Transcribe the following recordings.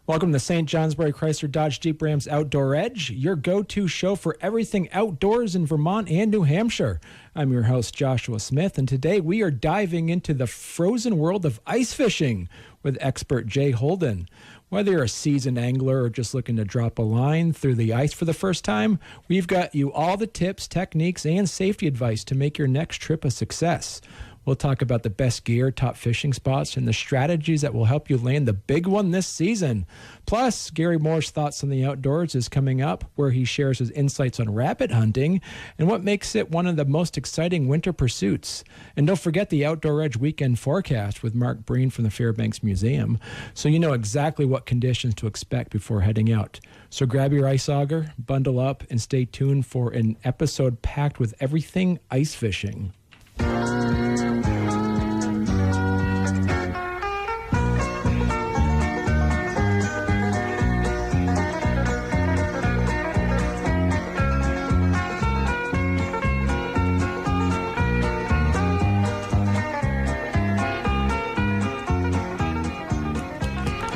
Welcome to St. Johnsbury Chrysler Dodge Jeep Ram's Outdoor Edge, your go-to show for everything outdoors in Vermont and New Hampshire. I'm your host, Joshua Smith, and today we are diving into the frozen world of ice fishing with expert Jay Holden. Whether you're a seasoned angler or just looking to drop a line through the ice for the first time, we've got you all the tips, techniques, and safety advice to make your next trip a success. We'll talk about the best gear, top fishing spots, and the strategies that will help you land the big one this season. Plus, Gary Moore's Thoughts on the Outdoors is coming up, where he shares his insights on rabbit hunting and what makes it one of the most exciting winter pursuits. And don't forget the Outdoor Edge weekend forecast with Mark Breen from the Fairbanks Museum, so you know exactly what conditions to expect before heading out. So grab your ice auger, bundle up, and stay tuned for an episode packed with everything ice fishing.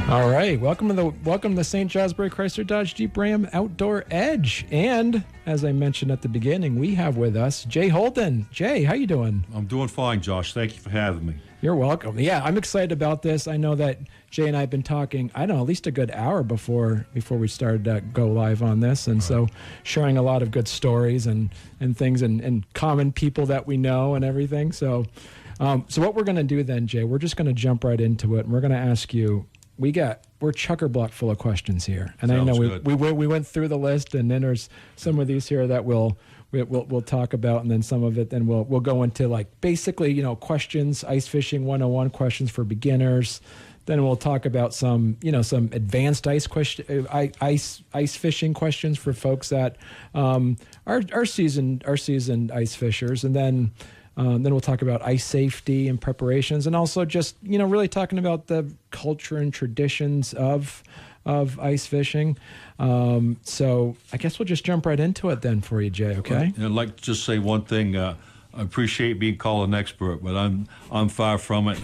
All right, welcome to St. Johnsbury Chrysler Dodge Jeep Ram Outdoor Edge. And as I mentioned at the beginning, we have with us Jay Holden. Jay, how you doing? I'm doing fine, Josh. Thank you for having me. You're welcome. Yeah, I'm excited about this. I know that Jay and I have been talking, I don't know, at least a good hour before we started to go live on this. And so sharing a lot of good stories and things and common people that we know and everything. So what we're going to do then, Jay, we're just going to jump right into it. And we're going to ask you, we're chucker block full of questions here, and Sounds I know good. we went through the list, and then there's some of these here that we'll talk about, and then some of it then we'll go into like basically questions, ice fishing 101 questions for beginners. Then we'll talk about some advanced ice fishing questions for folks that are seasoned ice fishers, and then we'll talk about ice safety and preparations, and also just really talking about the culture and traditions of ice fishing. So I guess we'll just jump right into it then for you, Jay. Okay. I'd like to just say one thing. I appreciate being called an expert, but I'm far from it.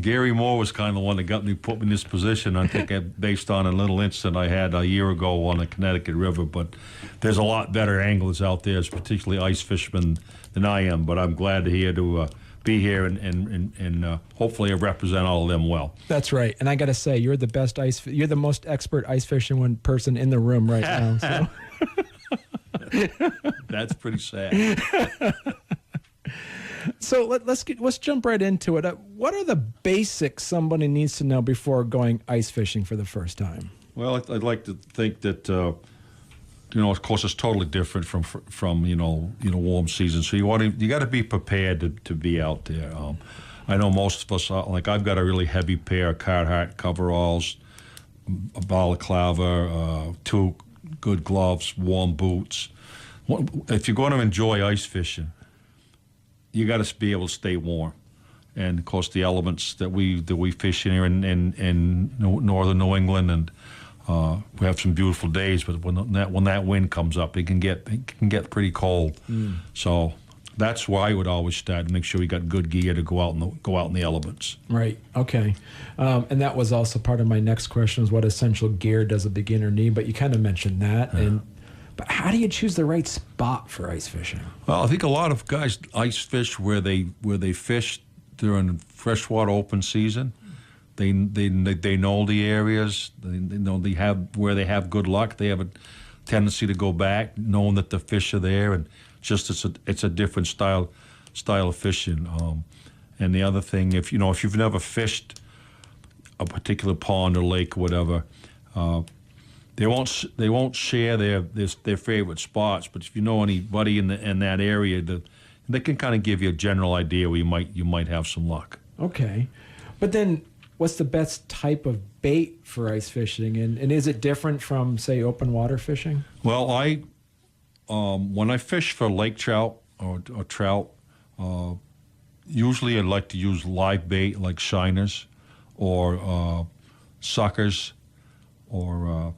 Gary Moore was kind of the one that put me in this position. I think based on a little incident I had a year ago on the Connecticut River. But there's a lot better anglers out there, particularly ice fishermen, than I am. But I'm glad to be here and hopefully represent all of them well. That's right. And I got to say, you're the most expert ice fishing person in the room right now. So. That's pretty sad. So let's jump right into it. What are the basics somebody needs to know before going ice fishing for the first time? Well, I'd like to think that of course, it's totally different from warm season. So you got to be prepared to be out there. I know most of us I've got a really heavy pair of Carhartt coveralls, a balaclava, 2 good gloves, warm boots. If you're going to enjoy ice fishing, you got to be able to stay warm. And of course, the elements that we fish in here in northern New England, and we have some beautiful days. But when that wind comes up, it can get pretty cold. So that's why I would always start and make sure you got good gear to go out in the elements. Right. Okay. And that was also part of my next question: is what essential gear does a beginner need? But you kind of mentioned that. But how do you choose the right spot for ice fishing? Well, I think a lot of guys ice fish where they fish during freshwater open season. They know the areas. They know where they have good luck. They have a tendency to go back, knowing that the fish are there, and just it's a different style of fishing. And the other thing, if you've never fished a particular pond or lake or whatever, they won't share their favorite spots. But if you know anybody in that area, they can kind of give you a general idea where you might have some luck. Okay, but then what's the best type of bait for ice fishing, and is it different from, say, open water fishing? Well, when I fish for lake trout or trout, usually I like to use live bait like shiners or suckers or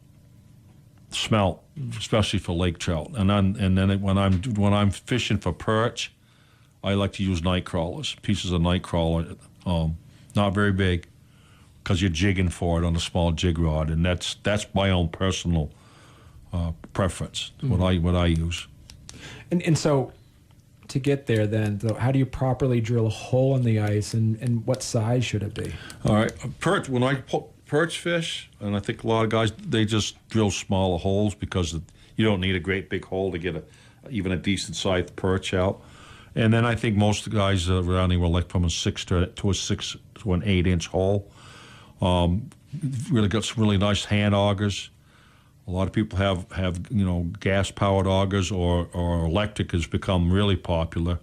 smelt, especially for lake trout. And then when I'm fishing for perch, I like to use night crawlers, pieces of night crawler, not very big, because you're jigging for it on a small jig rod, and that's my own personal preference. Mm-hmm. What I use. And so, to get there, then, though, how do you properly drill a hole in the ice, and what size should it be? All right, perch. When I perch fish, and I think a lot of guys, they just drill smaller holes because you don't need a great big hole to get even a decent sized perch out. And then I think most of the guys around here were like from a 6 to an 8 inch hole. Really got some really nice hand augers. A lot of people have gas powered augers, or electric has become really popular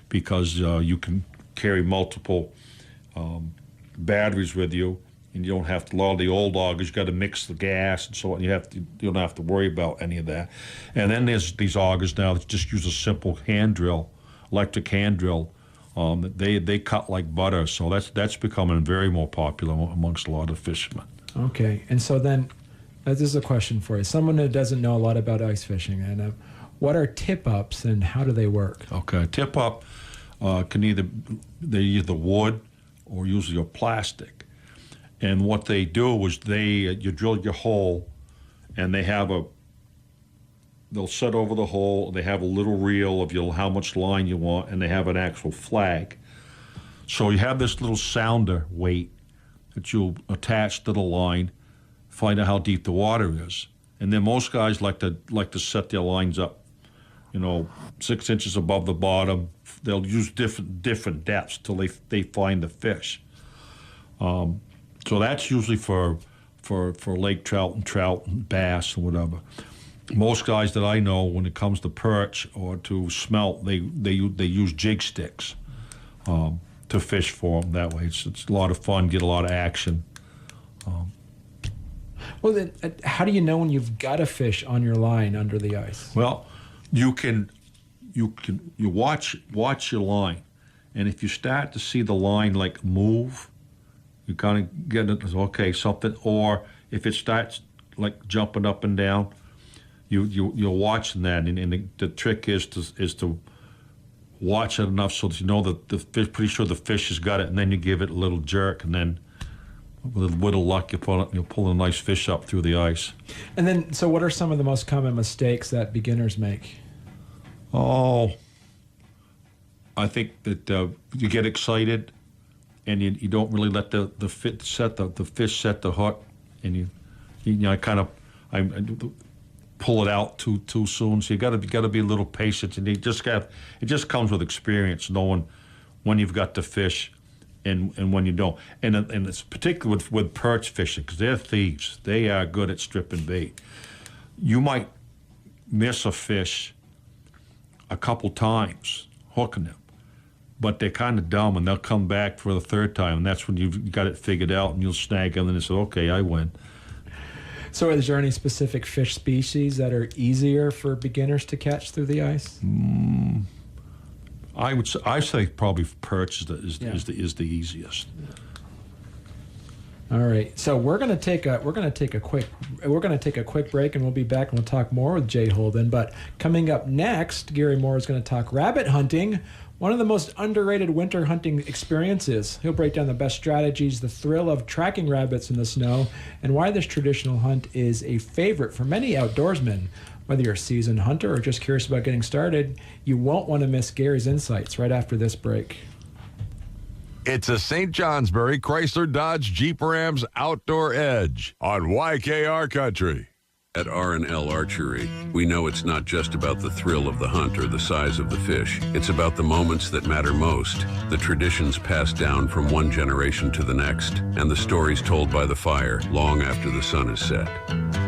because you can carry multiple batteries with you, and you don't have to. A lot of the old augers, you got to mix the gas and so on. You don't have to worry about any of that. And then there's these augers now that just use a simple hand drill, electric hand drill. They cut like butter, so that's becoming very more popular amongst a lot of fishermen. Okay, and so then this is a question for you. Someone who doesn't know a lot about ice fishing, and what are tip-ups and how do they work? Okay, tip-up they're either wood or usually a plastic. And what they do is you drill your hole, and they'll set over the hole. They have a little reel of how much line you want, and they have an actual flag. So you have this little sounder weight that you'll attach to the line, find out how deep the water is. And then most guys like to set their lines up, 6 inches above the bottom. They'll use different depths till they find the fish. So that's usually for lake trout and bass and whatever. Most guys that I know, when it comes to perch or to smelt, they use jig sticks to fish for them that way. It's a lot of fun, get a lot of action. Well, then, how do you know when you've got a fish on your line under the ice? Well, you watch your line, and if you start to see the line like move, you kind of get it, okay, something. Or if it starts like jumping up and down, you're watching that, and the trick is to watch it enough so that you know that the fish, pretty sure the fish has got it, and then you give it a little jerk, and then with a little luck you'll pull a nice fish up through the ice. And then, so what are some of the most common mistakes that beginners make? Oh, I think that you get excited, and you don't really let the fish set the hook, and I pull it out too soon. So you got to be a little patient, and it just comes with experience, knowing when you've got the fish and when you don't. And it's particularly with perch fishing, because they're thieves. They are good at stripping bait. You might miss a fish a couple times hooking them, but they're kind of dumb, and they'll come back for the third time, and that's when you've got it figured out, and you'll snag them, and they say, okay, I win. So is there any specific fish species that are easier for beginners to catch through the ice? I say probably perch is the easiest. All right, so we're gonna take a quick break, and we'll be back and we'll talk more with Jay Holden. But coming up next, Gary Moore is going to talk rabbit hunting, one of the most underrated winter hunting experiences. He'll break down the best strategies, the thrill of tracking rabbits in the snow, and why this traditional hunt is a favorite for many outdoorsmen. Whether you're a seasoned hunter or just curious about getting started, you won't want to miss Gary's insights right after this break. It's a St. Johnsbury Chrysler Dodge Jeep Rams Outdoor Edge on YKR Country. At R&L Archery, we know it's not just about the thrill of the hunt or the size of the fish. It's about the moments that matter most, the traditions passed down from one generation to the next, and the stories told by the fire long after the sun is set.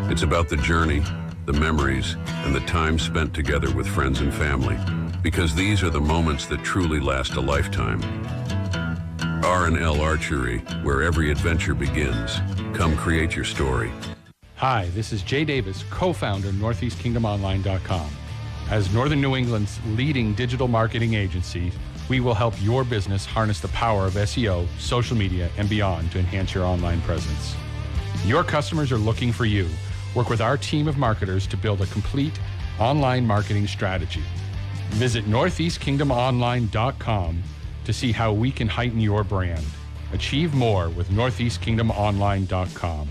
It's about the journey, the memories, and the time spent together with friends and family, because these are the moments that truly last a lifetime. R&L Archery, where every adventure begins. Come create your story. Hi, this is Jay Davis, co-founder of NortheastKingdomOnline.com. As Northern New England's leading digital marketing agency, we will help your business harness the power of SEO, social media, and beyond to enhance your online presence. Your customers are looking for you. Work with our team of marketers to build a complete online marketing strategy. Visit NortheastKingdomOnline.com to see how we can heighten your brand. Achieve more with NortheastKingdomOnline.com.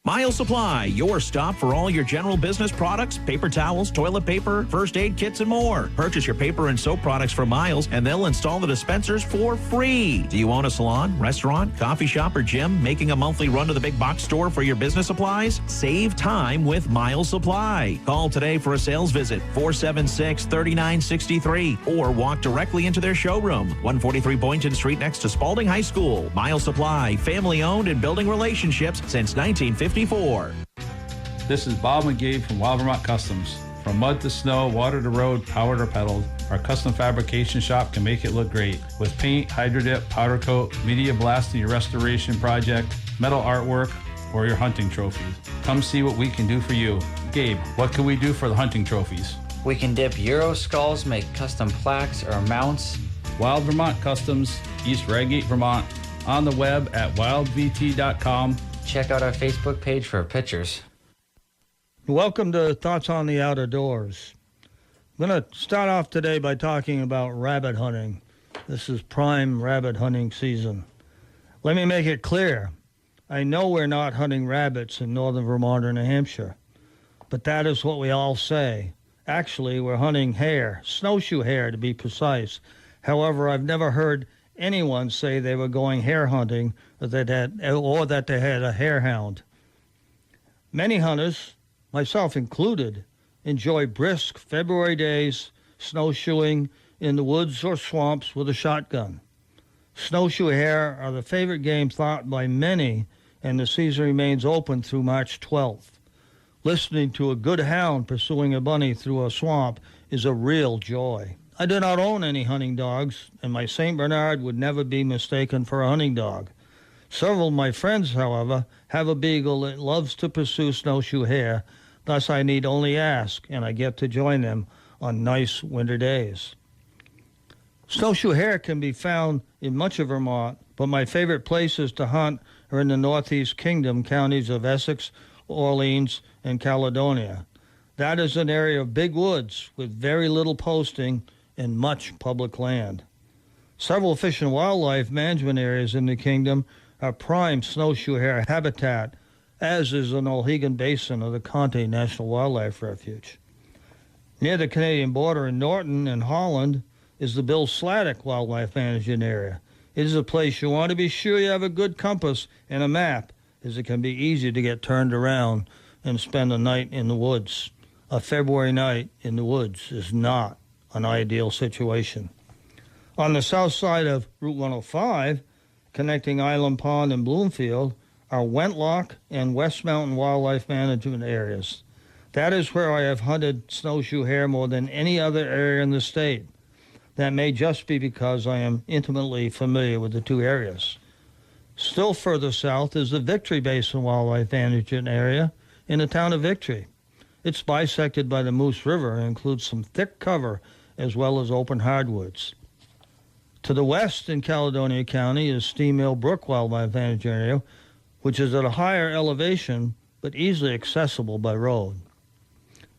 Miles Supply, your stop for all your general business products, paper towels, toilet paper, first aid kits, and more. Purchase your paper and soap products from Miles, and they'll install the dispensers for free. Do you own a salon, restaurant, coffee shop, or gym making a monthly run to the big box store for your business supplies? Save time with Miles Supply. Call today for a sales visit, 476-3963, or walk directly into their showroom, 143 Boynton Street next to Spalding High School. Miles Supply, family-owned and building relationships since 1954. This is Bob McGee from Wild Vermont Customs. From mud to snow, water to road, power to pedal, our custom fabrication shop can make it look great. With paint, hydro dip, powder coat, media blast in your restoration project, metal artwork, or your hunting trophies. Come see what we can do for you. Gabe, what can we do for the hunting trophies? We can dip Euro skulls, make custom plaques or mounts. Wild Vermont Customs, East Redgate, Vermont. On the web at wildvt.com. Check out our Facebook page for pictures. Welcome to Thoughts on the Outdoors. I'm going to start off today by talking about rabbit hunting. This is prime rabbit hunting season. Let me make it clear. I know we're not hunting rabbits in northern Vermont or New Hampshire, but that is what we all say. Actually, we're hunting hare, snowshoe hare to be precise. However, I've never heard anyone say they were going hare hunting or that they had a hare hound. Many hunters, myself included, enjoy brisk February days snowshoeing in the woods or swamps with a shotgun. Snowshoe hare are the favorite game thought by many, and the season remains open through March 12th. Listening to a good hound pursuing a bunny through a swamp is a real joy. I do not own any hunting dogs, and my St. Bernard would never be mistaken for a hunting dog. Several of my friends, however, have a beagle that loves to pursue snowshoe hare, thus I need only ask, and I get to join them on nice winter days. Snowshoe hare can be found in much of Vermont, but my favorite places to hunt are in the Northeast Kingdom counties of Essex, Orleans, and Caledonia. That is an area of big woods with very little posting and much public land. Several fish and wildlife management areas in the kingdom are prime snowshoe hare habitat, as is the Nolhegan Basin of the Conte National Wildlife Refuge. Near the Canadian border in Norton and Holland is the Bill Sladek Wildlife Management Area. It is a place you want to be sure you have a good compass and a map, as it can be easy to get turned around and spend a night in the woods. A February night in the woods is not an ideal situation. On the south side of Route 105, connecting Island Pond and Bloomfield, are Wentlock and West Mountain Wildlife Management areas. That is where I have hunted snowshoe hare more than any other area in the state. That may just be because I am intimately familiar with the two areas. Still further south is the Victory Basin Wildlife Management area in the town of Victory. It's bisected by the Moose River and includes some thick cover as well as open hardwoods. To the west in Caledonia County is Steam Mill Brook Wildlife Management Area, which is at a higher elevation but easily accessible by road.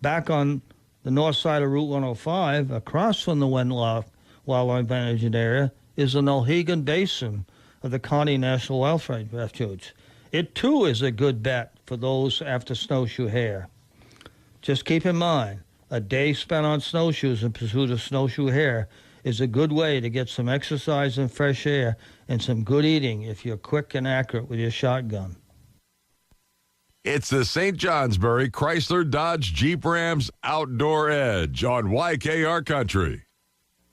Back on the north side of Route 105, across from the Wenlock Wildlife Management Area, is the Nolhegan Basin of the Conte National Wildlife Refuge. It too is a good bet for those after snowshoe hare. Just keep in mind, a day spent on snowshoes in pursuit of snowshoe hare is a good way to get some exercise and fresh air and some good eating if you're quick and accurate with your shotgun. It's the St. Johnsbury Chrysler Dodge Jeep Rams Outdoor Edge on YKR Country.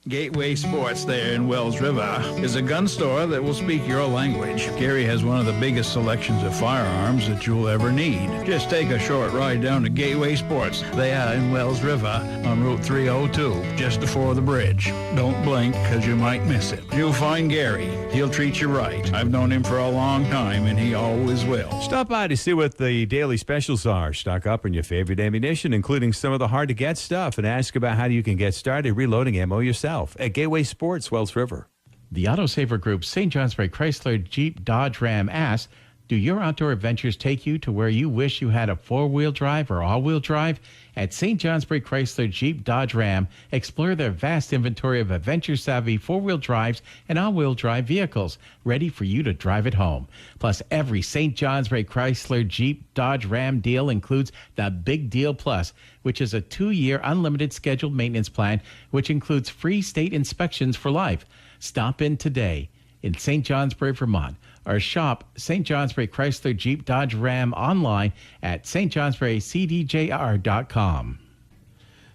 Gateway Sports there in Wells River is a gun store that will speak your language. Gary has one of the biggest selections of firearms that you'll ever need. Just take a short ride down to Gateway Sports. They are in Wells River on Route 302, just before the bridge. Don't blink, because you might miss it. You'll find Gary. He'll treat you right. I've known him for a long time, and he always will. Stop by to see what the daily specials are. Stock up on your favorite ammunition, including some of the hard-to-get stuff, and ask about how you can get started reloading ammo yourself at Gateway Sports, Wells River. The Autosaver Group's St. Johnsbury Chrysler Jeep Dodge Ram asks, Do your outdoor adventures take you to where you wish you had a four-wheel drive or all-wheel drive? At St. Johnsbury Chrysler Jeep Dodge Ram, explore their vast inventory of adventure-savvy four-wheel drives and all-wheel drive vehicles, ready for you to drive at home. Plus, every St. Johnsbury Chrysler Jeep Dodge Ram deal includes the Big Deal Plus, which is a 2-year unlimited scheduled maintenance plan, which includes free state inspections for life. Stop in today in St. Johnsbury, Vermont, or shop St. Johnsbury Chrysler Jeep Dodge Ram online at stjohnsburycdjr.com.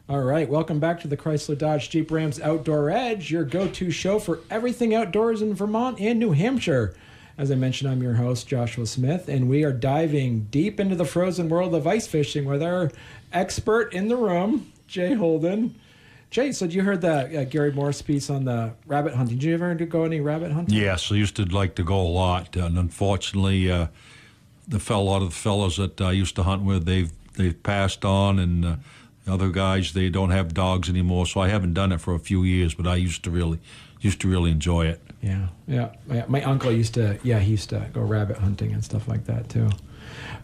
All right, welcome back to the Chrysler Dodge Jeep Rams Outdoor Edge, your go-to show for everything outdoors in Vermont and New Hampshire. As I mentioned, I'm your host, Joshua Smith, and we are diving deep into the frozen world of ice fishing with our expert in the room, Jay Holden. Jay, so you heard the Gary Morris piece on the rabbit hunting. Did you ever go any rabbit hunting? Yes, I used to like to go a lot, and unfortunately, a lot of the fellows that I used to hunt with, they've passed on, and the other guys, they don't have dogs anymore. So I haven't done it for a few years, but I used to really enjoy it. Yeah. My uncle used to go rabbit hunting and stuff like that too.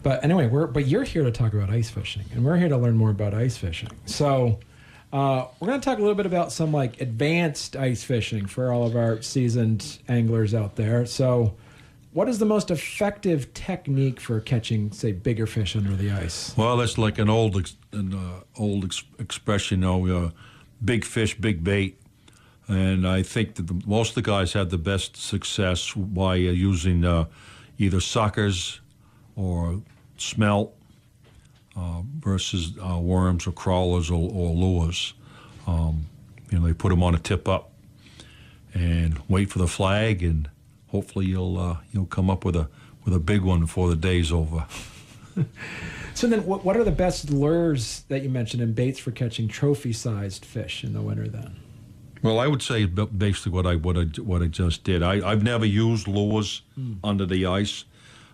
But anyway, but you're here to talk about ice fishing, and we're here to learn more about ice fishing. So. We're going to talk a little bit about some advanced ice fishing for all of our seasoned anglers out there. So what is the most effective technique for catching, say, bigger fish under the ice? Well, that's like an old expression, big fish, big bait. And I think that most of the guys had the best success by using either suckers or smelt. Versus worms or crawlers or lures. They put them on a tip up and wait for the flag, and hopefully you'll come up with a big one before the day's over. So then, what are the best lures that you mentioned and baits for catching trophy-sized fish in the winter? Then, well, I would say basically what I just did. I've never used lures under the ice.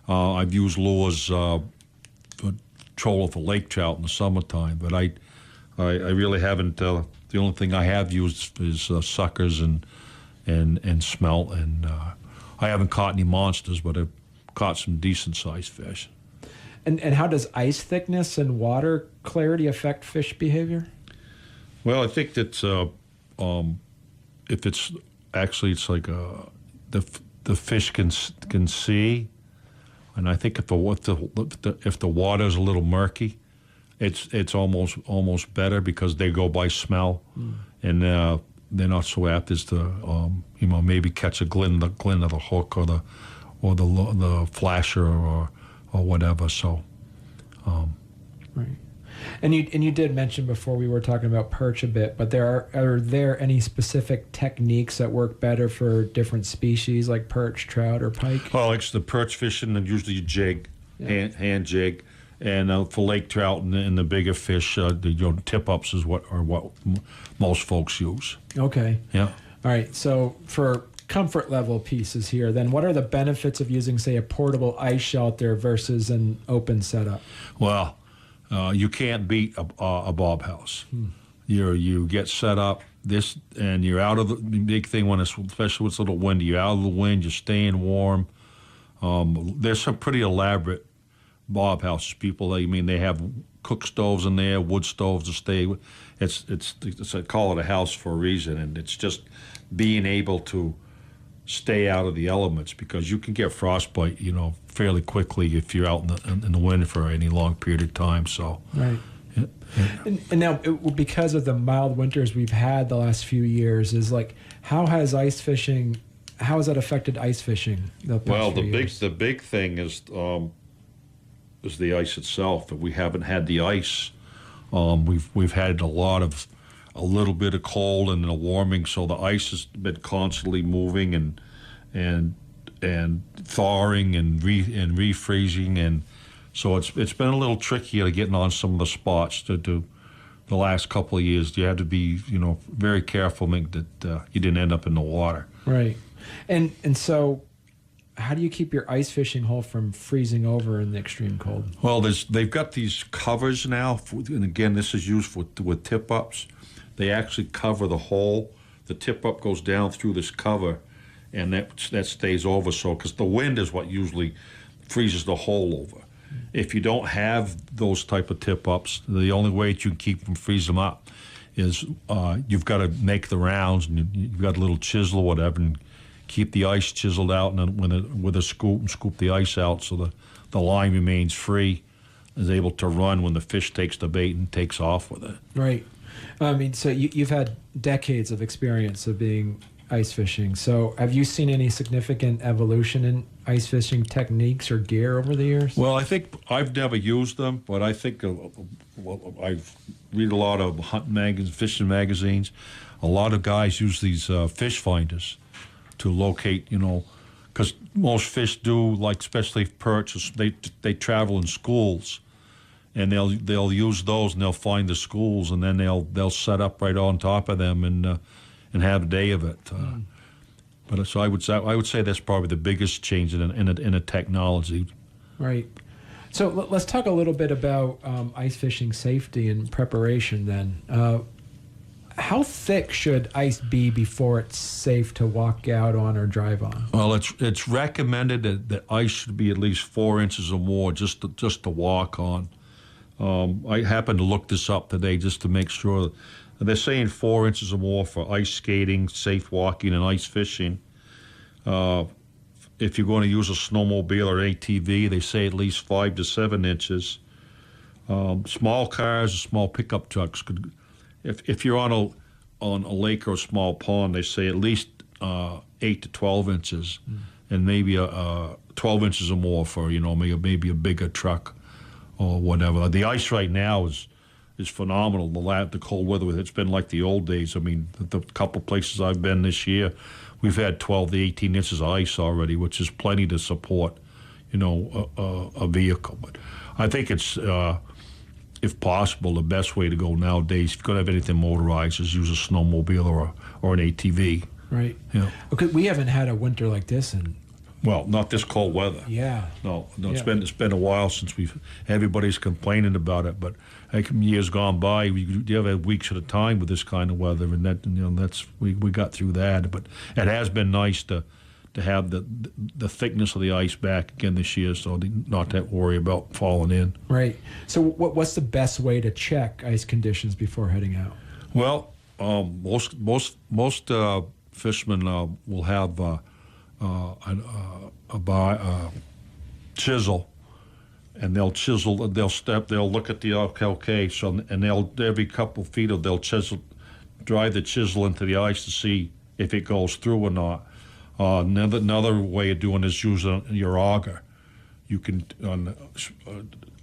I've used lures. For lake trout in the summertime, but I really haven't. The only thing I have used is suckers and smelt, and I haven't caught any monsters, but I've caught some decent sized fish. And how does ice thickness and water clarity affect fish behavior? Well, I think that if it's actually like the fish can see. And I think if the water's a little murky, it's almost better because they go by smell, and they're not so apt as to maybe catch a glint of the hook or the flasher or whatever. So, right. And you did mention before we were talking about perch a bit, but are there any specific techniques that work better for different species like perch, trout, or pike? Well, it's the perch fishing and usually jig, hand jig, and for lake trout and the bigger fish, the tip ups is what most folks use. Okay. Yeah. All right. So for comfort level pieces here, then what are the benefits of using, say, a portable ice shelter versus an open setup? Well. You can't beat a bob house. You get set up and you're out of the big thing especially when it's a little windy. You're out of the wind. You're staying warm. There's some pretty elaborate bob houses. They have cook stoves in there, wood stoves to stay. I call it a house for a reason, and it's just being able to stay out of the elements because you can get frostbite, fairly quickly if you're out in the wind for any long period of time. So, right. Yeah. And now, because of the mild winters we've had the last few years, how has that affected ice fishing? The big thing is the ice itself. That we haven't had the ice. We've had a little bit of cold and a warming, so the ice has been constantly moving and thawing and refreezing, and so it's been a little trickier getting on some of the spots to do. The last couple of years, you had to be very careful that you didn't end up in the water. Right, and so. How do you keep your ice fishing hole from freezing over in the extreme cold? Well, they've got these covers now, and again, this is used with tip-ups. They actually cover the hole. The tip-up goes down through this cover, and that stays over. So, because the wind is what usually freezes the hole over. If you don't have those type of tip-ups, the only way that you can keep from freezing them up is you've got to make the rounds, and you've got a little chisel or whatever, and keep the ice chiseled out, and then with a scoop, and scoop the ice out so the line remains free, is able to run when the fish takes the bait and takes off with it. Right. I mean, so you've had decades of experience of being ice fishing. So have you seen any significant evolution in ice fishing techniques or gear over the years? Well, I think I've never used them, but I think I've read a lot of hunting magazines, fishing magazines. A lot of guys use these fish finders to locate, because most fish do, like especially perch, they travel in schools, and they'll use those, and they'll find the schools, and then they'll set up right on top of them and have a day of it. But so I would say that's probably the biggest change in a technology. Right. So let's talk a little bit about ice fishing safety and preparation then. How thick should ice be before it's safe to walk out on or drive on? Well, it's recommended that ice should be at least 4 inches or more just to walk on. I happened to look this up today just to make sure. They're saying 4 inches or more for ice skating, safe walking, and ice fishing. If you're going to use a snowmobile or ATV, they say at least 5 to 7 inches. Small cars or small pickup trucks could. If you're on a lake or a small pond, they say at least 8 to 12 inches, and maybe 12 inches or more for maybe a bigger truck or whatever. The ice right now is phenomenal. The cold weather, it's been like the old days. I mean, the couple places I've been this year, we've had 12 to 18 inches of ice already, which is plenty to support, a vehicle. But I think it's, if possible, the best way to go nowadays, if you're going to have anything motorized, is use a snowmobile or an ATV. Right. Yeah. Okay, we haven't had a winter like this in. Well, not this cold weather. Yeah. No, it's been a while since everybody's complaining about it, but like years gone by, you have had weeks at a time with this kind of weather, and that's we got through that. But it has been nice to have the thickness of the ice back again this year, so not to worry about falling in. Right. So what's the best way to check ice conditions before heading out? Well, most fishermen will have a chisel, and they'll look at the okay, so and they'll every couple feet they'll drive the chisel into the ice to see if it goes through or not. Another way of doing is using your auger. You can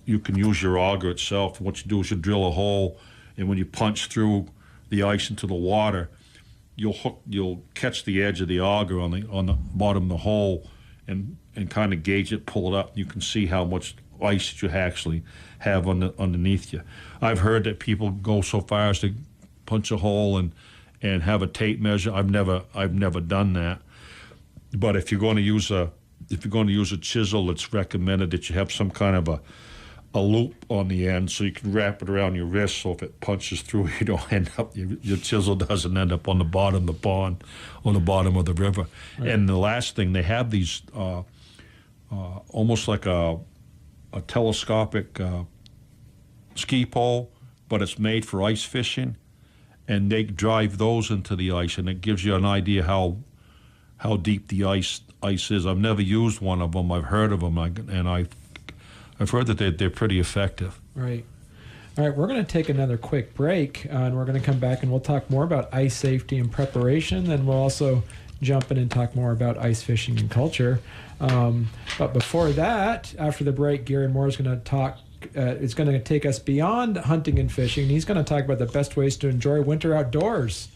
use your auger itself. What you do is you drill a hole, and when you punch through the ice into the water, you'll catch the edge of the auger on the bottom of the hole, and kind of gauge it, pull it up. You can see how much ice you actually have underneath you. I've heard that people go so far as to punch a hole and have a tape measure. I've never done that. But if you're going to use a chisel, it's recommended that you have some kind of a loop on the end, so you can wrap it around your wrist, so if it punches through, you don't end up, your chisel doesn't end up on the bottom of the pond, on the bottom of the river. Right. And the last thing, they have these almost like a telescopic ski pole, but it's made for ice fishing, and they drive those into the ice, and it gives you an idea how deep the ice is. I've never used one of them. I've heard of them, and I've heard that they're pretty effective. Right. All right, we're going to take another quick break, and we're going to come back and we'll talk more about ice safety and preparation. Then we'll also jump in and talk more about ice fishing and culture. But before that, after the break, Gary Moore is going to talk. It's going to take us beyond hunting and fishing. He's going to talk about the best ways to enjoy winter outdoors.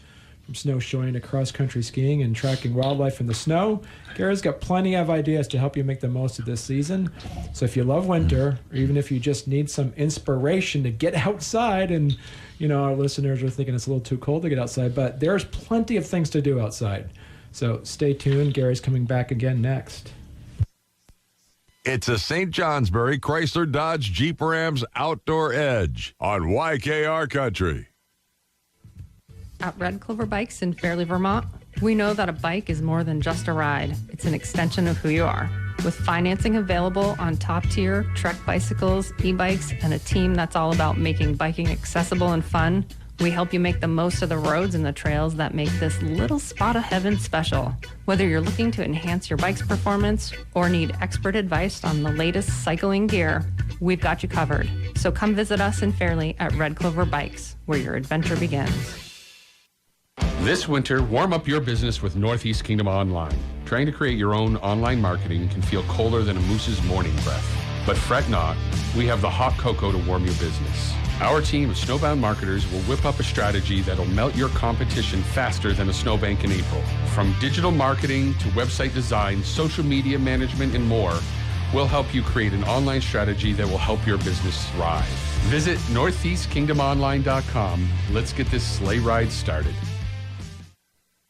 From snowshoeing to cross-country skiing and tracking wildlife in the snow, Gary's got plenty of ideas to help you make the most of this season. So if you love winter, or even if you just need some inspiration to get outside, and our listeners are thinking it's a little too cold to get outside, but there's plenty of things to do outside. So stay tuned. Gary's coming back again next. It's a St. Johnsbury Chrysler Dodge Jeep Rams Outdoor Edge on YKR Country. At Red Clover Bikes in Fairleigh, Vermont, we know that a bike is more than just a ride. It's an extension of who you are. With financing available on top-tier Trek bicycles, e-bikes, and a team that's all about making biking accessible and fun, we help you make the most of the roads and the trails that make this little spot of heaven special. Whether you're looking to enhance your bike's performance or need expert advice on the latest cycling gear, we've got you covered. So come visit us in Fairleigh at Red Clover Bikes, where your adventure begins. This winter, warm up your business with Northeast Kingdom Online. Trying to create your own online marketing can feel colder than a moose's morning breath. But fret not, we have the hot cocoa to warm your business. Our team of snowbound marketers will whip up a strategy that'll melt your competition faster than a snowbank in April. From digital marketing to website design, social media management, and more, we'll help you create an online strategy that will help your business thrive. Visit northeastkingdomonline.com. Let's get this sleigh ride started.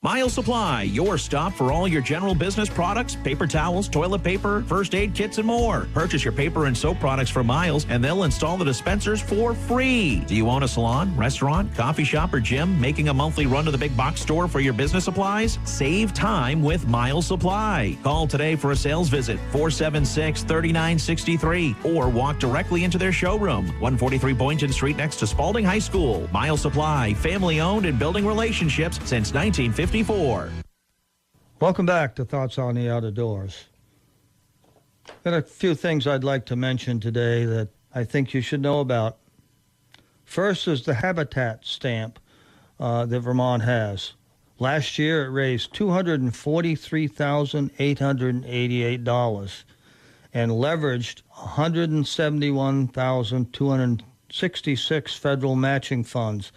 Miles Supply, your stop for all your general business products, paper towels, toilet paper, first aid kits, and more. Purchase your paper and soap products from Miles, and they'll install the dispensers for free. Do you own a salon, restaurant, coffee shop, or gym, making a monthly run to the big box store for your business supplies? Save time with Miles Supply. Call today for a sales visit, 476-3963, or walk directly into their showroom, 143 Boynton Street next to Spalding High School. Miles Supply, family-owned and building relationships since 1954. Welcome back to Thoughts on the Outdoors. Got a few things I'd like to mention today that I think you should know about. First is the habitat stamp that Vermont has. Last year it raised $243,888 and leveraged $171,266 federal matching funds.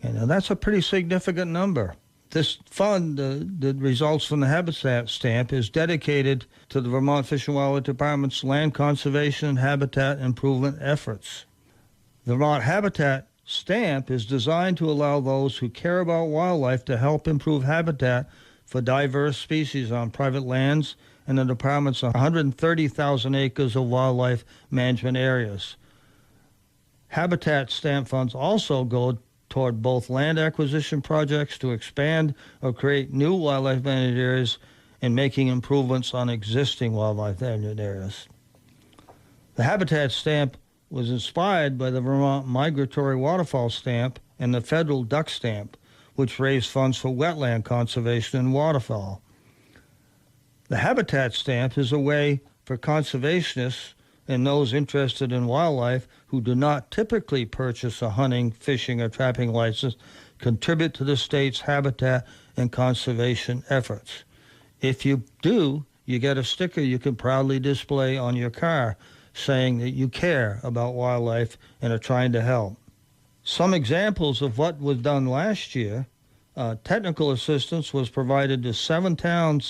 And that's a pretty significant number. This fund that results from the habitat stamp is dedicated to the Vermont Fish and Wildlife Department's land conservation and habitat improvement efforts. The Vermont Habitat Stamp is designed to allow those who care about wildlife to help improve habitat for diverse species on private lands and the department's 130,000 acres of wildlife management areas. Habitat stamp funds also go toward both land acquisition projects to expand or create new wildlife managed areas and making improvements on existing wildlife managed areas. The Habitat Stamp was inspired by the Vermont Migratory Waterfowl Stamp and the Federal Duck Stamp, which raised funds for wetland conservation and waterfowl. The Habitat Stamp is a way for conservationists and those interested in wildlife who do not typically purchase a hunting, fishing, or trapping license contribute to the state's habitat and conservation efforts. If you do, you get a sticker you can proudly display on your car saying that you care about wildlife and are trying to help. Some examples of what was done last year, technical assistance was provided to seven town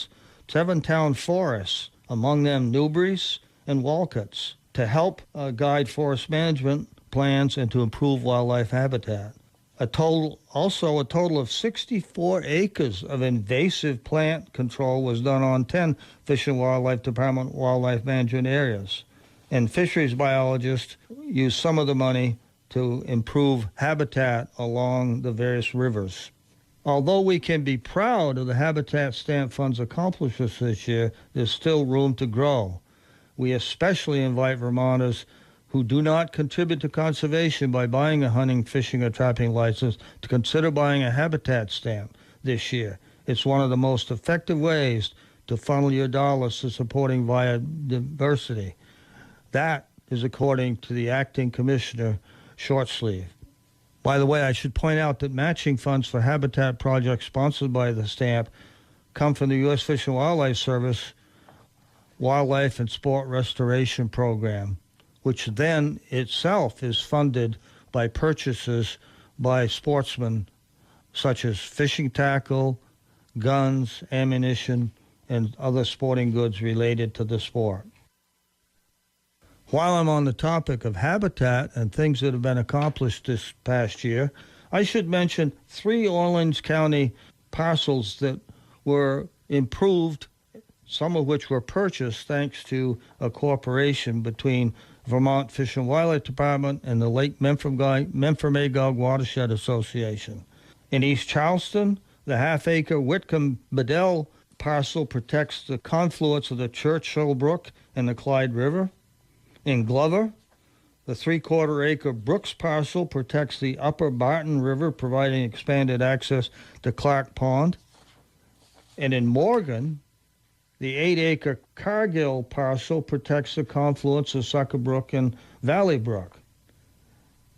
forests, among them Newberry's and Walcott's, to help guide forest management plans and to improve wildlife habitat. A total of 64 acres of invasive plant control was done on 10 Fish and Wildlife Department wildlife management areas. And fisheries biologists used some of the money to improve habitat along the various rivers. Although we can be proud of the Habitat Stamp Fund's accomplishments this year, there's still room to grow. We especially invite Vermonters who do not contribute to conservation by buying a hunting, fishing, or trapping license to consider buying a habitat stamp this year. It's one of the most effective ways to funnel your dollars to supporting biodiversity. That is according to the acting commissioner, Shortsleeve. By the way, I should point out that matching funds for habitat projects sponsored by the stamp come from the U.S. Fish and Wildlife Service Wildlife and Sport Restoration Program, which then itself is funded by purchases by sportsmen such as fishing tackle, guns, ammunition, and other sporting goods related to the sport. While I'm on the topic of habitat and things that have been accomplished this past year, I should mention 3 Orleans County parcels that were improved, some of which were purchased thanks to a cooperation between Vermont Fish and Wildlife Department and the Lake Memphremagog Watershed Association. In East Charleston, the half-acre Whitcomb-Bedell parcel protects the confluence of the Churchill Brook and the Clyde River. In Glover, the 3/4-acre Brooks parcel protects the upper Barton River, providing expanded access to Clark Pond. And in Morgan, the 8-acre Cargill parcel protects the confluence of Sucker Brook and Valley Brook.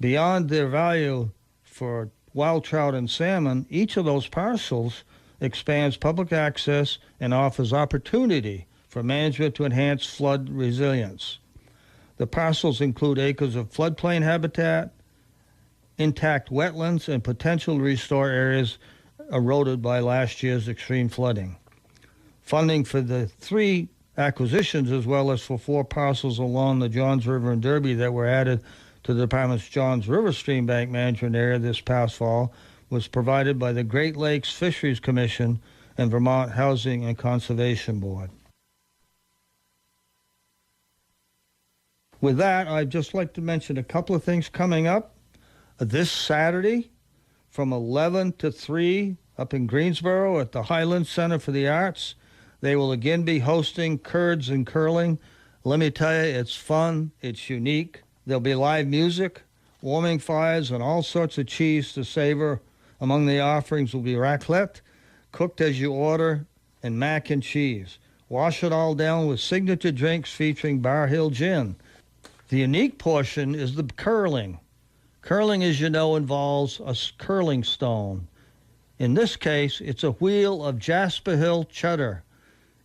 Beyond their value for wild trout and salmon, each of those parcels expands public access and offers opportunity for management to enhance flood resilience. The parcels include acres of floodplain habitat, intact wetlands, and potential to restore areas eroded by last year's extreme flooding. Funding for the 3 acquisitions, as well as for 4 parcels along the Johns River and Derby that were added to the department's Johns River Stream Bank Management Area this past fall, was provided by the Great Lakes Fisheries Commission and Vermont Housing and Conservation Board. With that, I'd just like to mention a couple of things coming up. This Saturday, from 11 to 3, up in Greensboro at the Highland Center for the Arts, they will again be hosting Curds and Curling. Let me tell you, it's fun, it's unique. There'll be live music, warming fires, and all sorts of cheese to savor. Among the offerings will be raclette, cooked as you order, and mac and cheese. Wash it all down with signature drinks featuring Bar Hill Gin. The unique portion is the curling. Curling, as you know, involves a curling stone. In this case, it's a wheel of Jasper Hill cheddar.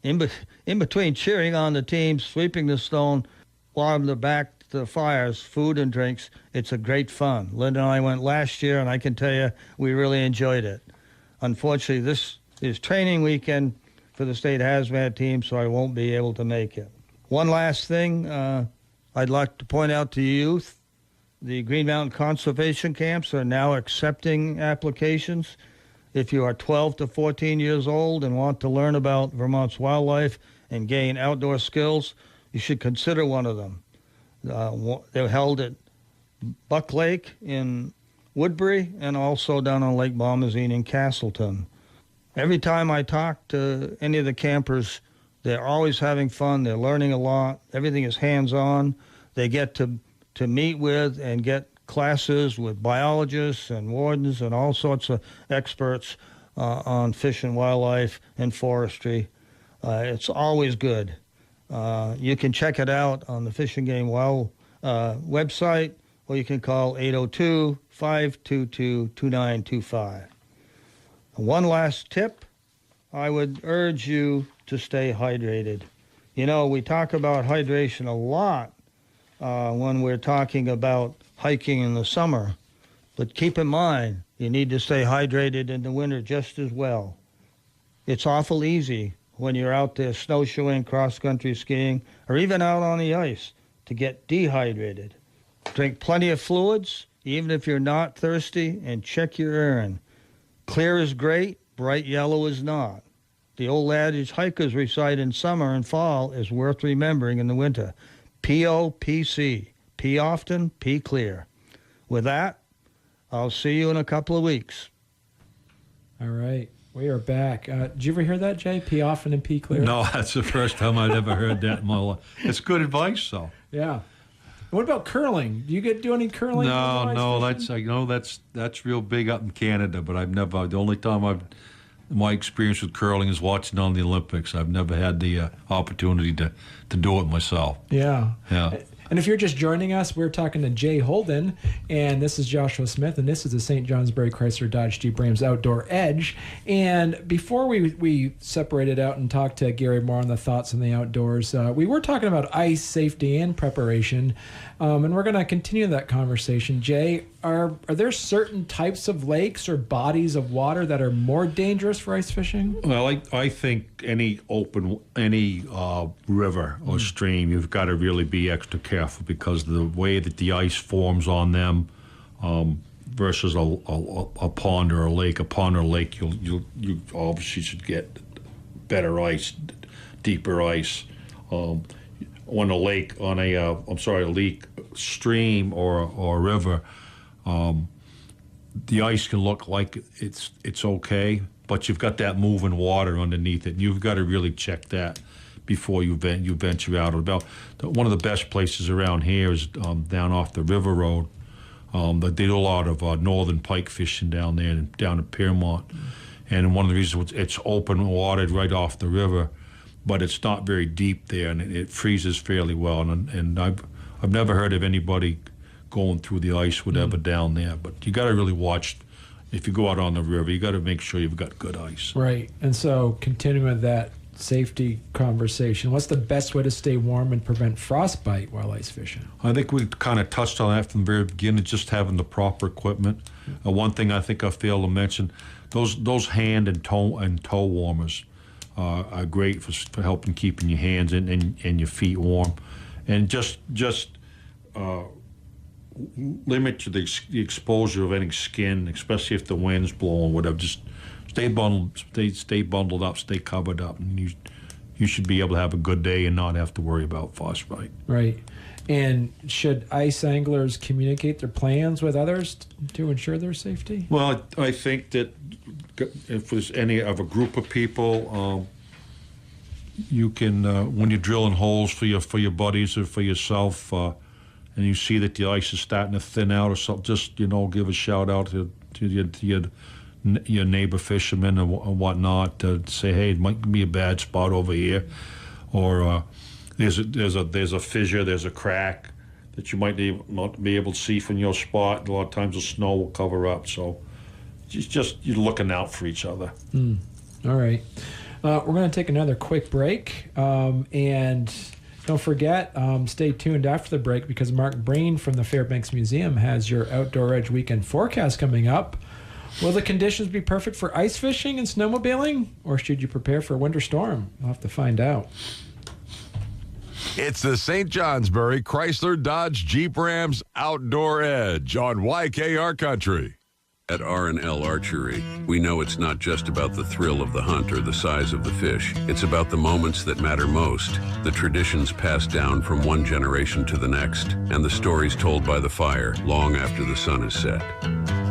In between cheering on the team, sweeping the stone, warm the back to the fires, food and drinks, it's a great fun. Linda and I went last year, and I can tell you, we really enjoyed it. Unfortunately, this is training weekend for the state hazmat team, so I won't be able to make it. One last thing, I'd like to point out to you youth, the Green Mountain Conservation Camps are now accepting applications. If you are 12 to 14 years old and want to learn about Vermont's wildlife and gain outdoor skills, you should consider one of them. They're held at Buck Lake in Woodbury and also down on Lake Bombazine in Castleton. Every time I talk to any of the campers, they're always having fun. They're learning a lot. Everything is hands-on. They get to meet with and get classes with biologists and wardens and all sorts of experts on fish and wildlife and forestry. It's always good. You can check it out on the Fish and Game Wild website, or you can call 802-522-2925. One last tip, I would urge you to stay hydrated. You know, we talk about hydration a lot when we're talking about hiking in the summer, but keep in mind, you need to stay hydrated in the winter just as well. It's awful easy when you're out there snowshoeing, cross-country skiing, or even out on the ice to get dehydrated. Drink plenty of fluids, even if you're not thirsty, and check your urine. Clear is great, bright yellow is not. The old adage, hikers recite in summer and fall, is worth remembering in the winter. P-O-P-C. Pee often, pee clear. With that, I'll see you in a couple of weeks. All right. We are back. Did you ever hear that, Jay? Pee often and pee clear? No, that's the first time I've ever heard that in my life. It's good advice, though. Yeah. What about curling? Do you do any curling? No, that's real big up in Canada, but I've never. The only time my experience with curling is watching on the Olympics. I've never had the opportunity to do it myself. Yeah. Yeah. And if you're just joining us, we're talking to Jay Holden, and this is Joshua Smith, and this is the St. Johnsbury Chrysler Dodge Jeep Rams Outdoor Edge. And before we separated out and talked to Gary more on the thoughts on the outdoors, we were talking about ice safety and preparation, and we're going to continue that conversation. Jay, are there certain types of lakes or bodies of water that are more dangerous for ice fishing? Well, I think any river or stream, you've got to really be extra careful because the way that the ice forms on them versus a pond or a lake. A pond or lake, you obviously should get better ice, deeper ice. On a lake, a leak, stream or a river, the ice can look like it's okay, but you've got that moving water underneath it, and you've got to really check that before you venture out. One of the best places around here is down off the River Road. They do a lot of northern pike fishing down there, down at Piermont. And one of the reasons it's open water right off the river, but it's not very deep there, and it freezes fairly well. And I've never heard of anybody going through the ice, whatever, down there. But you got to really watch. If you go out on the river, you got to make sure you've got good ice. Right. And so, continuing with that safety conversation, what's the best way to stay warm and prevent frostbite while ice fishing? I think we kind of touched on that from the very beginning, just having the proper equipment. One thing I think I failed to mention, those hand and toe warmers are great for helping keeping your hands and your feet warm. And just limit the exposure of any skin, especially if the wind's blowing, whatever. Just stay bundled up, stay covered up, and you should be able to have a good day and not have to worry about frostbite. Right. And should ice anglers communicate their plans with others to ensure their safety? Well, I think that if there's any of a group of people, you can when you're drilling holes for your buddies or for yourself, and you see that the ice is starting to thin out or something, just give a shout out to your neighbor fishermen and whatnot to say, hey, it might be a bad spot over here, or there's a fissure, there's a crack that you might not be able to see from your spot. A lot of times the snow will cover up, so just you're looking out for each other. All right. We're going to take another quick break, and don't forget, stay tuned after the break because Mark Breen from the Fairbanks Museum has your Outdoor Edge weekend forecast coming up. Will the conditions be perfect for ice fishing and snowmobiling, or should you prepare for a winter storm? We'll have to find out. It's the St. Johnsbury Chrysler Dodge Jeep Rams Outdoor Edge on YKR Country. At R&L Archery, we know it's not just about the thrill of the hunt or the size of the fish. It's about the moments that matter most, the traditions passed down from one generation to the next, and the stories told by the fire long after the sun is set.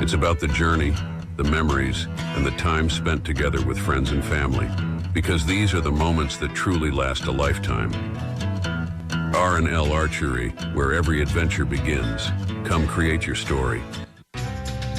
It's about the journey, the memories, and the time spent together with friends and family, because these are the moments that truly last a lifetime. R&L Archery, where every adventure begins. Come create your story.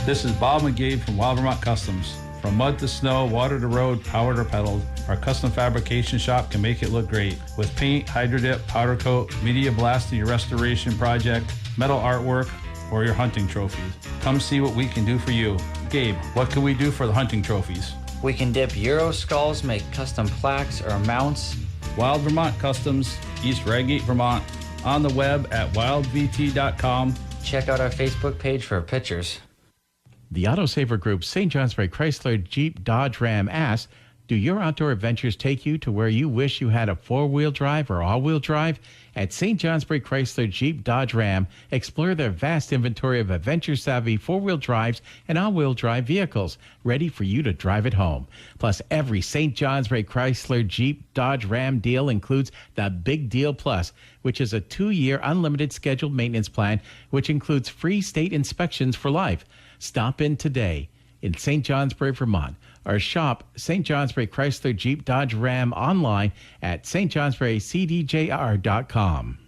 This is Bob McGee from Wild Vermont Customs. From mud to snow, water to road, powered or pedaled, our custom fabrication shop can make it look great. With paint, hydro dip, powder coat, media blast in your restoration project, metal artwork, or your hunting trophies. Come see what we can do for you. Gabe, what can we do for the hunting trophies? We can dip Euro skulls, make custom plaques or mounts. Wild Vermont Customs, East Redgate, Vermont. On the web at wildvt.com. Check out our Facebook page for pictures. The Autosaver Group's St. Johnsbury Chrysler Jeep Dodge Ram asks, do your outdoor adventures take you to where you wish you had a four-wheel drive or all-wheel drive? At St. Johnsbury Chrysler Jeep Dodge Ram, explore their vast inventory of adventure-savvy four-wheel drives and all-wheel drive vehicles, ready for you to drive at home. Plus, every St. Johnsbury Chrysler Jeep Dodge Ram deal includes the Big Deal Plus, which is a 2-year unlimited scheduled maintenance plan, which includes free state inspections for life. Stop in today in St. Johnsbury, Vermont, or shop St. Johnsbury Chrysler Jeep Dodge Ram online at stjohnsburycdjr.com.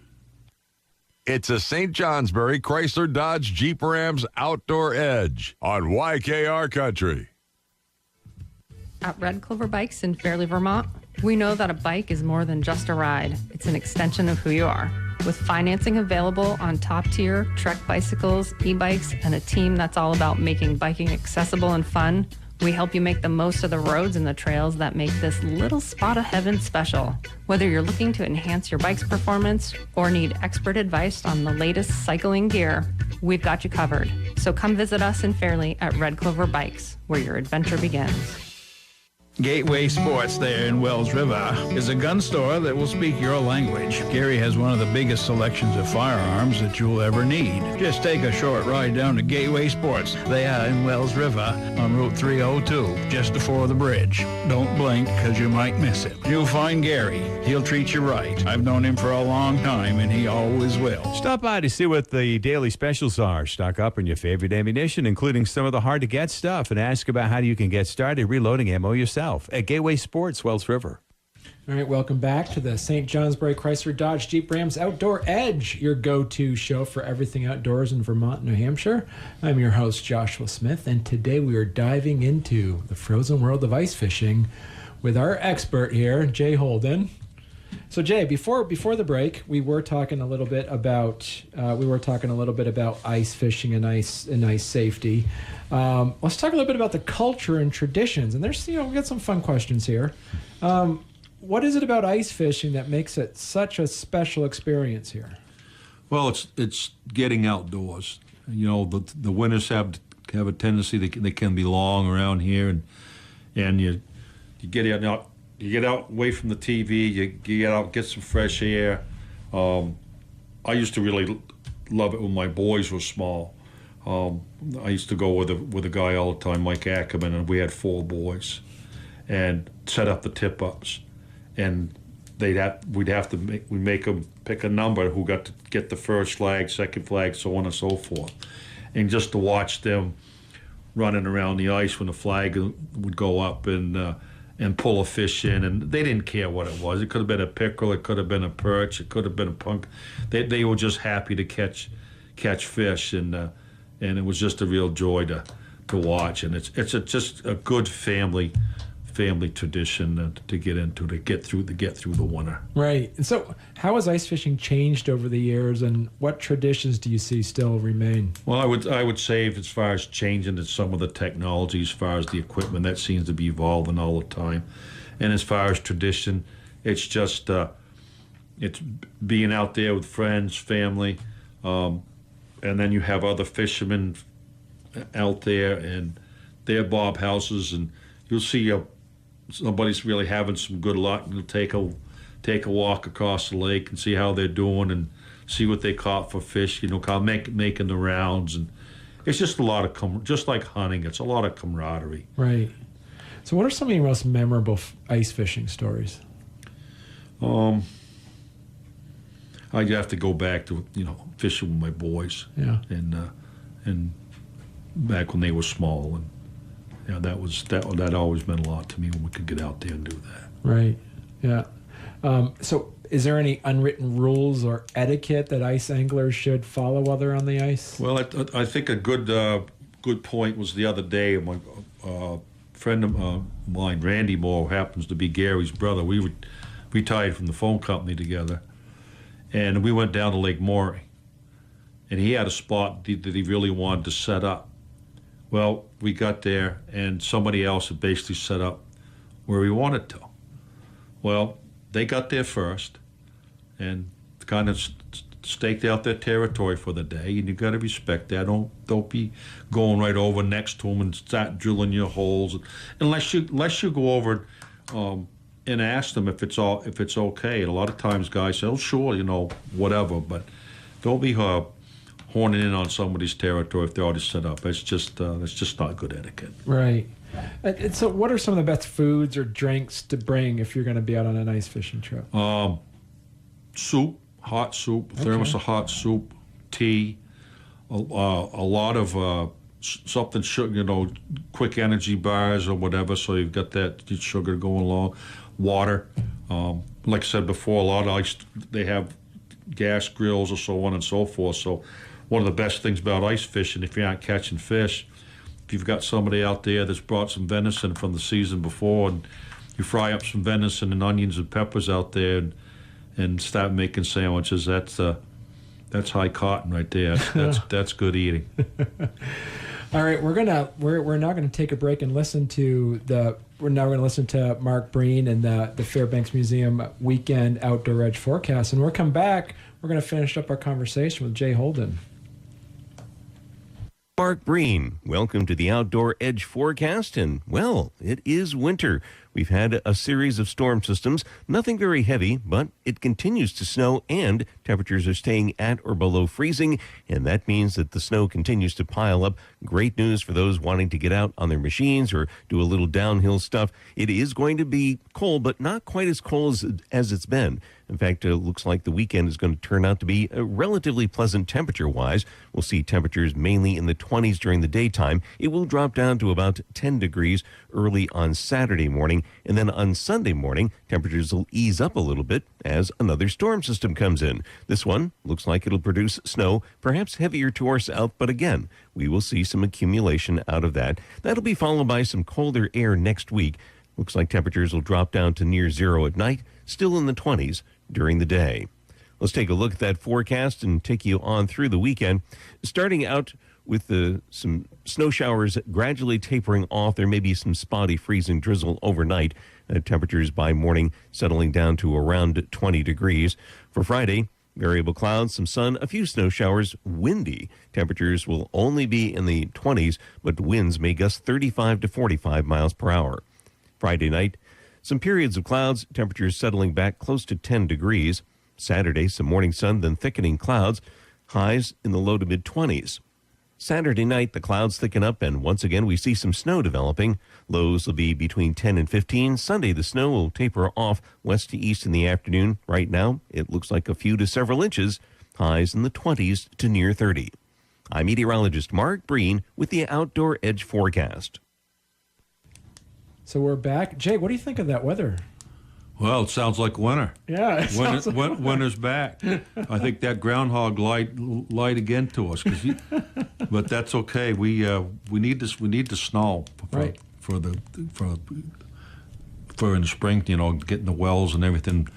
It's a St. Johnsbury Chrysler Dodge Jeep Rams Outdoor Edge on YKR Country. At Red Clover Bikes in Fairleigh, Vermont, we know that a bike is more than just a ride. It's an extension of who you are. With financing available on top-tier Trek bicycles, e-bikes, and a team that's all about making biking accessible and fun, we help you make the most of the roads and the trails that make this little spot of heaven special. Whether you're looking to enhance your bike's performance or need expert advice on the latest cycling gear, we've got you covered. So come visit us in Fairleigh at Red Clover Bikes, where your adventure begins. Gateway Sports there in Wells River is a gun store that will speak your language. Gary has one of the biggest selections of firearms that you'll ever need. Just take a short ride down to Gateway Sports. They are in Wells River on Route 302, just before the bridge. Don't blink, because you might miss it. You'll find Gary. He'll treat you right. I've known him for a long time, and he always will. Stop by to see what the daily specials are. Stock up on your favorite ammunition, including some of the hard-to-get stuff, and ask about how you can get started reloading ammo yourself at Gateway Sports, Wells River. All right, welcome back to the St. Johnsbury Chrysler Dodge Jeep Rams Outdoor Edge, your go-to show for everything outdoors in Vermont and New Hampshire. I'm your host, Joshua Smith, and today we are diving into the frozen world of ice fishing with our expert here, Jay Holden. So Jay, before the break, we were talking a little bit about ice fishing and ice safety. Let's talk a little bit about the culture and traditions. And there's we got some fun questions here. What is it about ice fishing that makes it such a special experience here? Well, it's getting outdoors. The winters have a tendency they can be long around here, and you get out. You get out away from the TV, you get out, get some fresh air. I used to really love it when my boys were small. I used to go with a guy all the time, Mike Ackerman, and we had 4 boys, and set up the tip-ups. And we'd make them pick a number who got to get the first flag, second flag, so on and so forth. And just to watch them running around the ice when the flag would go up and pull a fish in, and they didn't care what it was. It could have been a pickerel, it could have been a perch, it could have been a punk. They were just happy to catch fish, and it was just a real joy to watch. And it's just a good family tradition to get into, to get through the winter. Right. And so, how has ice fishing changed over the years, and what traditions do you see still remain? Well, I would say, as far as changing some of the technology, as far as the equipment, that seems to be evolving all the time. And as far as tradition, it's just it's being out there with friends, family, and then you have other fishermen out there, and their bob houses, and you'll see somebody's really having some good luck, and you'll take a walk across the lake and see how they're doing, and see what they caught for fish. Making the rounds, and it's just a lot of just like hunting. It's a lot of camaraderie. Right. So, what are some of your most memorable ice fishing stories? I'd have to go back to fishing with my boys. Yeah. And back when they were small, and that always meant a lot to me when we could get out there and do that. Right. Yeah. So, is there any unwritten rules or etiquette that ice anglers should follow while they're on the ice? Well, I think a good point was the other day. My friend of mine, Randy Moore, happens to be Gary's brother. We retired from the phone company together, and we went down to Lake Maury, and he had a spot that he really wanted to set up. Well, we got there, and somebody else had basically set up where we wanted to. Well, they got there first and kind of staked out their territory for the day, and you got to respect that. Don't be going right over next to them and start drilling your holes, unless you go over and ask them if it's okay. And a lot of times guys say, "Oh, sure, whatever," but don't be horning in on somebody's territory if they're already set up. It's just not good etiquette. Right. And so, what are some of the best foods or drinks to bring if you're going to be out on an ice fishing trip? Soup, hot soup, thermos of hot soup, tea, a lot of something sugar, quick energy bars or whatever. So you've got that sugar going along. Water, like I said before, a lot of ice. They have gas grills or so on and so forth. So one of the best things about ice fishing, if you're not catching fish, if you've got somebody out there that's brought some venison from the season before, and you fry up some venison and onions and peppers out there and start making sandwiches, that's high cotton right there. That's good eating. All right, we're now going to take a break and listen to Mark Breen and the Fairbanks Museum weekend outdoor edge forecast. And when we come back, we're going to finish up our conversation with Jay Holden. Mark Breen, welcome to the Outdoor Edge forecast. And, well, it is winter. We've had a series of storm systems, nothing very heavy, but it continues to snow and temperatures are staying at or below freezing. And that means that the snow continues to pile up. Great news for those wanting to get out on their machines or do a little downhill stuff. It is going to be cold, but not quite as cold as it's been. In fact, it looks like the weekend is going to turn out to be relatively pleasant temperature-wise. We'll see temperatures mainly in the 20s during the daytime. It will drop down to about 10 degrees early on Saturday morning. And then on Sunday morning, temperatures will ease up a little bit as another storm system comes in. This one looks like it'll produce snow, perhaps heavier to our south, but again, we will see some accumulation out of that. That'll be followed by some colder air next week. Looks like temperatures will drop down to near zero at night, still in the 20s during the day. Let's take a look at that forecast and take you on through the weekend. Starting out with some snow showers gradually tapering off. There may be some spotty freezing drizzle overnight. Temperatures by morning settling down to around 20 degrees. For Friday, variable clouds, some sun, a few snow showers, windy. Temperatures will only be in the 20s, but winds may gust 35 to 45 miles per hour. Friday night, some periods of clouds, temperatures settling back close to 10 degrees. Saturday, some morning sun, then thickening clouds, highs in the low to mid-20s. Saturday night, the clouds thicken up, and once again, we see some snow developing. Lows will be between 10 and 15. Sunday, the snow will taper off west to east in the afternoon. Right now, it looks like a few to several inches. Highs in the 20s to near 30. I'm meteorologist Mark Breen with the Outdoor Edge forecast. So we're back. Jay, what do you think of that weather? Well, it sounds like winter. Yeah, it sounds like winter's back. I think that groundhog lied again to us, but that's okay. We need this. We need the snow right. for in the spring. Getting the wells and everything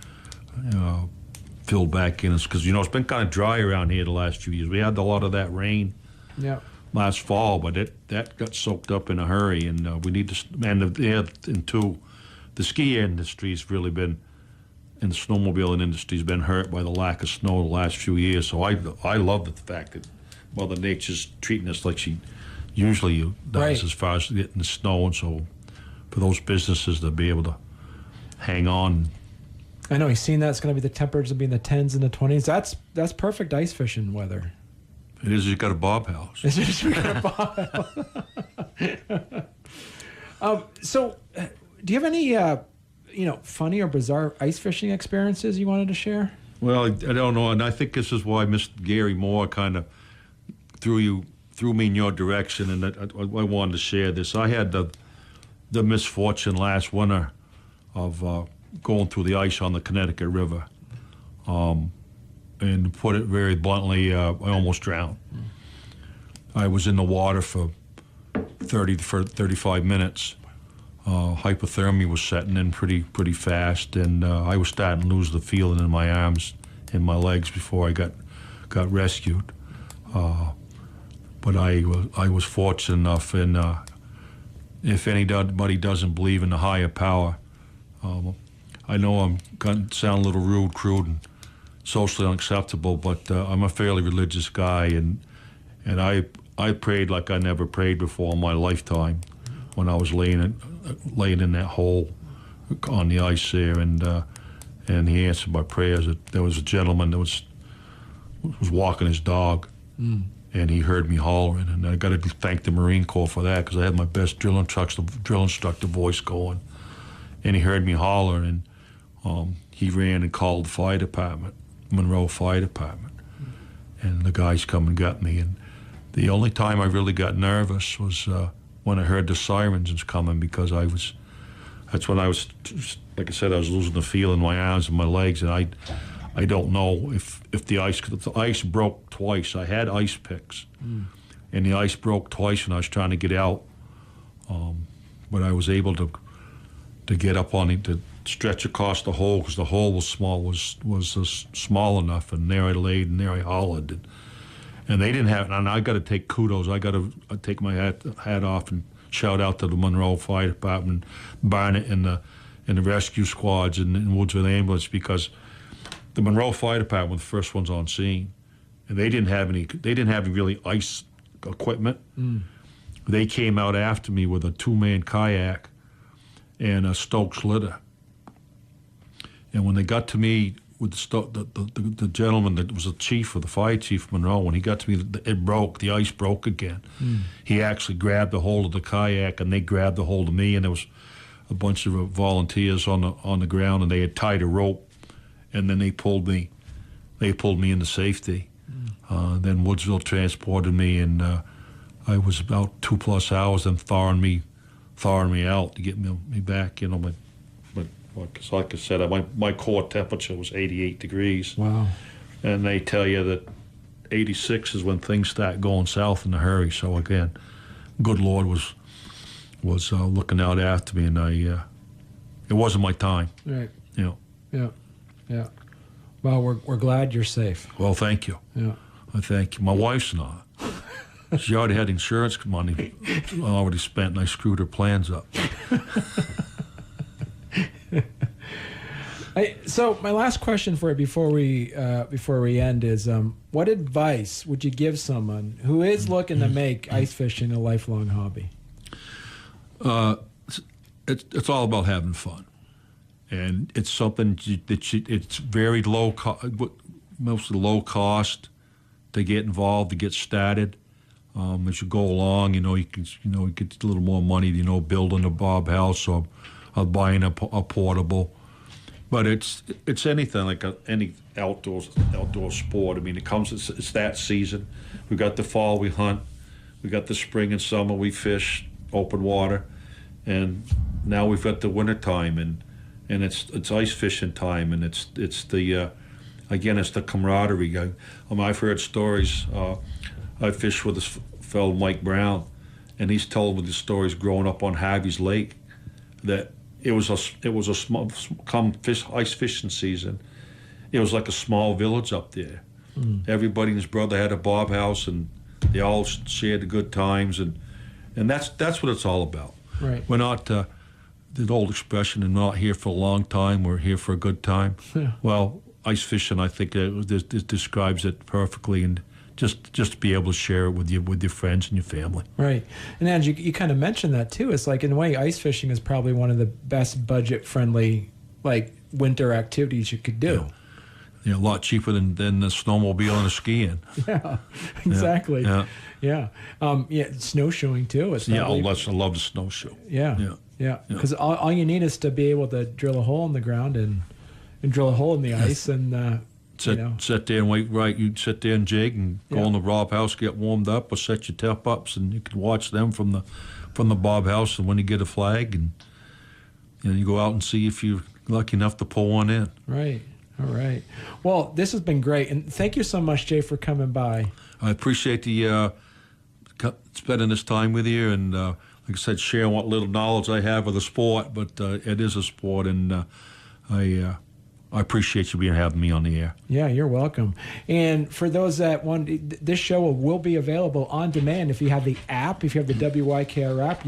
filled back in us because it's been kind of dry around here the last few years. We had a lot of that rain. Yeah. Last fall, but that got soaked up in a hurry, and we need to. And the ski industry's really been, and the snowmobiling industry's been hurt by the lack of snow the last few years. So I love the fact that Mother Nature's treating us like she usually does right. as far as getting the snow, and so for those businesses to be able to hang on. I know he's seen that it's going to be the temperatures will be in the 10s and the 20s. That's perfect ice fishing weather. It is. You got a bob house. It's just we got a bob house. So, do you have any funny or bizarre ice fishing experiences you wanted to share? Well, I don't know, and I think this is why Mr. Gary Moore kind of threw me in your direction, and I wanted to share this. I had the misfortune last winter of going through the ice on the Connecticut River. And to put it very bluntly, I almost drowned. I was in the water for 35 minutes. Hypothermia was setting in pretty fast, and I was starting to lose the feeling in my arms and my legs before I got rescued. But I was fortunate enough, and if anybody doesn't believe in the higher power, I know I'm going to sound a little rude, crude, and socially unacceptable, but I'm a fairly religious guy, and I prayed like I never prayed before in my lifetime when I was laying in that hole on the ice there, and he answered my prayers. There was a gentleman that was walking his dog, and he heard me hollering, and I got to thank the Marine Corps for that because I had my best drill instructor voice going, and he heard me hollering, and he ran and called the fire department. Monroe Fire Department, and the guys come and got me. And the only time I really got nervous was when I heard the sirens coming, because that's when I was, like I said, I was losing the feel in my arms and my legs, and I don't know if the ice broke twice. I had ice picks, and the ice broke twice when I was trying to get out, but I was able to get up on it, to stretch across the hole, because the hole was small enough, and there I laid and there I hollered, and they didn't have. And I got to take kudos. I got to take my hat off and shout out to the Monroe Fire Department, Barnett, and the rescue squads and Woodsville Ambulance, because the Monroe Fire Department were the first ones on scene, and they didn't have any really ice equipment. They came out after me with a 2-man kayak and a Stokes litter. And when they got to me with the gentleman that was the chief of the fire chief, Monroe, when he got to me, it broke. The ice broke again. He actually grabbed a hold of the kayak, and they grabbed a hold of me, and there was a bunch of volunteers on the ground, and they had tied a rope, and then they pulled me into safety. Then Woodsville transported me, and I was about 2+ hours, then thawing me out to get me back. You know, like I said, my core temperature was 88 degrees. Wow. And they tell you that 86 is when things start going south in a hurry. So again, good Lord was looking out after me, and it wasn't my time. Right. You know. Yeah. Well, we're glad you're safe. Well, thank you. Yeah. I thank you. My wife's not. She already had insurance money already spent, and I screwed her plans up. So my last question for you before we end is, what advice would you give someone who is looking to make ice fishing a lifelong hobby? It's all about having fun, and it's something it's very mostly low cost to get involved, to get started. As you go along, you get a little more money, building a bob house or buying a portable. But it's anything like any outdoor sport. I mean, it's that season. We got the fall, we hunt. We got the spring and summer, we fish open water, and now we've got the winter time, and it's ice fishing time, and it's the camaraderie. I've heard stories. I fished with this fellow Mike Brown, and he's told me the stories growing up on Harvey's Lake that it was a small ice fishing season. It was like a small village up there. Everybody and his brother had a bob house, and they all shared the good times, and that's what it's all about. Right. We're not the old expression, "and not here for a long time, we're here for a good time." Yeah. Well, ice fishing, I think, it describes it perfectly, and just to be able to share it with your friends and your family. Right. And Ange, you kind of mentioned that too. It's like, in a way, ice fishing is probably one of the best budget-friendly, like, winter activities you could do. Yeah, a lot cheaper than the snowmobiling or skiing. Yeah, exactly. Yeah. Snowshoeing too. It's I love the snowshoe. Yeah. Because all you need is to be able to drill a hole in the ground and drill a hole in the ice and sit there and wait. Right, you sit there and jig and go in the bob house, get warmed up, or set your tip ups, and you can watch them from the bob house. And when you get a flag, and you go out and see if you're lucky enough to pull one in. Right. All right. Well, this has been great, and thank you so much, Jay, for coming by. I appreciate the spending this time with you, and like I said, sharing what little knowledge I have of the sport. But it is a sport, and I appreciate you having me on the air. Yeah, you're welcome. And for those that want, this show will be available on demand. If you have the app, if you have the WYKR app,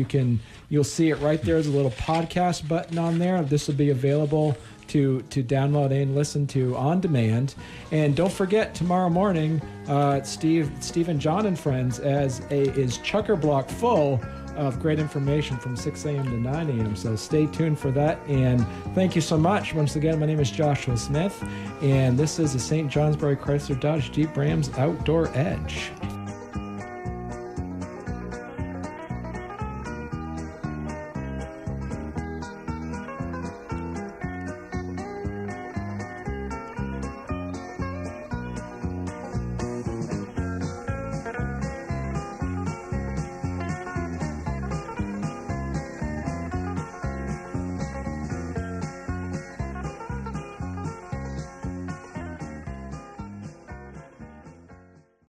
you'll see it right there. There's a little podcast button on there. This will be available to download and listen to on demand. And don't forget, tomorrow morning, Stephen John and Friends is Chucker Block full of great information from 6 a.m. to 9 a.m. So stay tuned for that. And thank you so much. Once again, my name is Joshua Smith, and this is the St. Johnsbury Chrysler Dodge Jeep Rams Outdoor Edge.